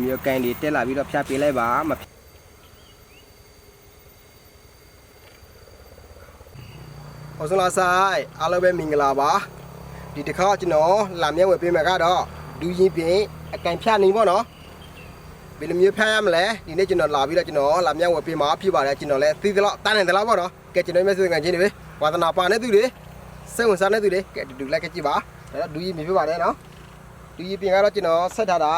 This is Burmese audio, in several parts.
မျိုးကန်တွေတက်လာပြီးတော့ဖြတ်ပေးလိုက်ပါမဟောစလာဆိုင်အားလုံးပဲမင်္ဂလာပါဒီတစ်ခါကျွန်တော်လာမြဲဝယ်ပေးမှာကတော့ဒူးရင်ပြင်အကန်ဖြတ်နေပေါ့နော်ဘယ်လိုမျိုးဖြတ်ရမလဲဒီနေ့ကျွန်တော်လာပြီးတော့ကျွန်တော်လာမြဲဝယ်ပေးမှာဖြစ်ပါတယ်ကျွန်တော်လည်းသိသလောက်တန်းနေသလားပေါ့နော်ကဲကျွန်တော်မျက်စိကန်ချင်းတွေပဲဝါသနာပါနေသူတွေစိတ်ဝင်စားနေသူတွေကဲတူလိုက်ကကြည့်ပါဒါတော့ဒူးရင်ပြင်ပြပါတယ်နော်ဒူးရင်ပြင်ကတော့ကျွန်တော်ဆက်ထားတာ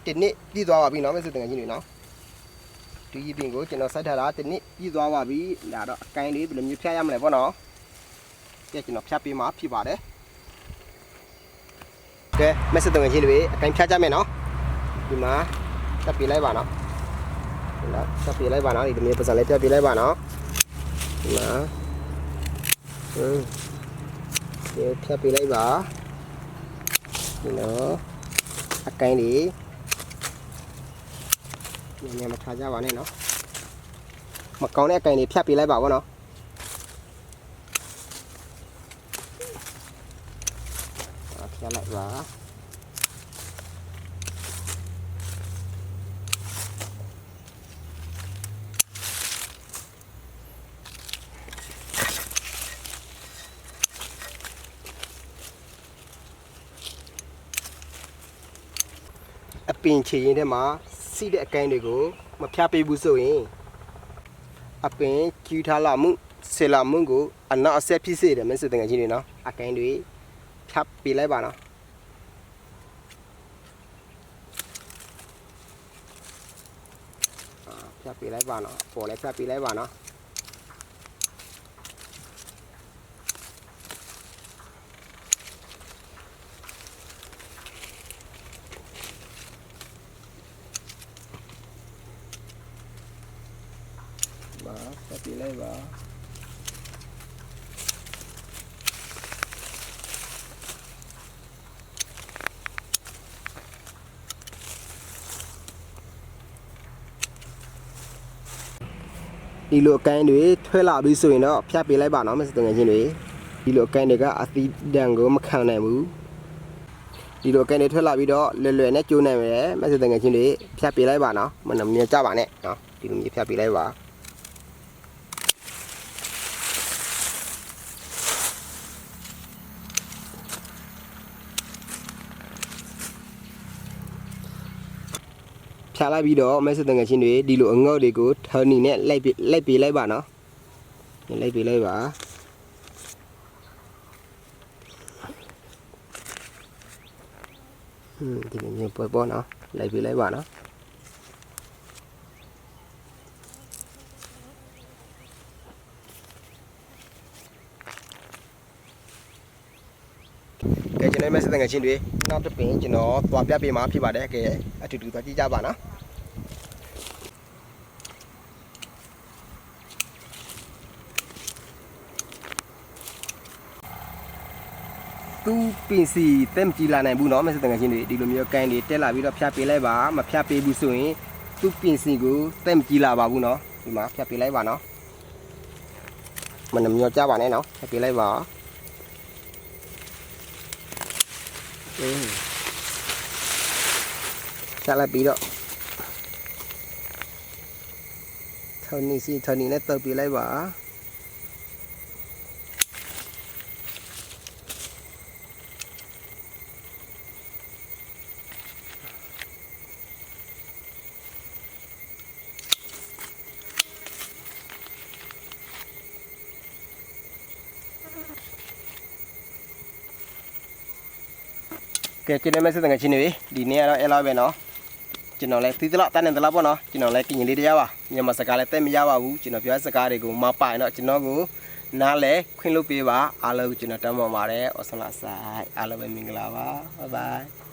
ဒီနေ့ပြီးသွားပါပြီနော်မျက်စိကန်ချင်းတွေနော်ဒူးရင်ပြင်ကိုကျွန်တော်ဆက်ထားတာဒီနေ့ပြီးသွားပါပြီဒါတော့အကန်လေးဘယ်လိုမျိုးဖြတ်ရမလဲပေါ့နော်ကဲကျွန်တော်ဖြတ်ပေးမှာဖြစ်ပါတယ်ကဲမက်ဆေ့တုံးချင်းတွေအကန်ဖြတ်ကြမယ်နော်ဒီမှာတက်ပေးလိုက်ပါနော်ဒီလားတက်ပေးလိုက်ပါနော်ဒီမျိုးပတ်စံလေးပြပေးလိုက်ပါနော်ဒီမှာဒီဖြတ်ပေးလိုက်ပါဒီနော်အကန်လေးညမထားကြပါနဲ့နော်မကောင်းတဲ့အကန်လေးဖြတ်ပေးလိုက်ပါဘောနော်ဖြတ်လိုက်ပါအပင်ချီရင်ထဲမှာစီးတဲ့အကိုင်းတွေကိုမဖြတ်ပေးဘူးဆိုရင်အပင်ကျူထားလာမှုဆေလာမှုကိုအနောက်အဆက်ဖြစ်စေတယ်မင်းစတဲ့ငယ်ချင်းတွေနော်အကိုင်းတွေဖြတ်ပေးလိုက်ပါနော်ဖြတ်ပေးလိုက်ပါနော်ပေါ်လည်းဖြတ်ပေးလိုက်ပါနော်ဖြတ်ပေးလိုက်ပါဒီလိုအကိုင်းတွေထွဲလာပြီးဆိုရင်တော့ဖြတ်ပေးလိုက်ပါနော်မစတဲ့ငယ်ချင်းတွေဒီလိုအကိုင်းတွေကအသီးတန်ကိုမခံနိုင်ဘူးဒီလိုအကိုင်းတွေထွဲလာပြီးတော့လွယ်လွယ်နဲ့ကျိုးနိုင်မယ်မစတဲ့ငယ်ချင်းတွေဖြတ်ပေးလိုက်ပါနော်မမြင်ကြပါနဲ့နော်ဒီလိုမျိုးဖြတ်ပေးလိုက်ပါဖြာလိုက်ပြီးတော့မဲစတဲ့ငယ်ချင်းတွေဒီလိုအငေါ့တွေကိုထော်နီနဲ့လိုက်ပေးလိုက်ပါနော်လိုက်ပေးလိုက်ပါဒီလိုမျိုးပေါ်နော်လိုက်ပေးလိုက်ပါနော်ကဲကျွန်တော်မဲစတဲ့ငယ်ချင်းတွေနောက်တစ်ပင်ကျွန်တော်သွားပြပေးမှာဖြစ်ပါတယ်ကဲအတူတူသွားကြည့်ကြပါနော်သူပင်စီတက်မကြည့်လာနိုင်ဘူးเนาะမဲစတဲ့ငယ်ချင်းတွေဒီလိုမျိုးကန်တွေတက်လာပြီးတော့ဖြတ်ပေးလိုက်ပါမဖြတ်ပေးဘူးဆိုရင်သူပင်စီကိုတက်မကြည့်လာပါဘူးเนาะဒီမှာဖြတ်ပေးလိုက်ပါเนาะမနှမျောကြပါနဲ့เนาะဖြတ်ပေးလိုက်ပါဖြတ်လိုက်ပြီးတော့ထော်နီနဲ့တုပ်ပေးလိုက်ပါကဲကျွန်တော်မဲစတဲ့ငယ်ချင်းတွေဒီနေ့ကတော့အဲ့လောက်ပဲเนาะကျွန်တော်လည်းသိသလောက်တန်းနေသလောက်ပေါ့เนาะကျွန်တော်လည်းကင်ရင်လေးတရားပါမြန်မာစကားလည်းတက်မရပါဘူးကျွန်တော်ပြောစကားတွေကိုမပိုင်တော့ကျွန်တော်ကိုနားလဲခွင့်လုပ်ပေးပါအားလုံးကျွန်တော်တောင်းပန်ပါတယ်ဩဆလာဆိုင်အားလုံးပဲမင်္ဂလာပါဘိုင်ဘိုင်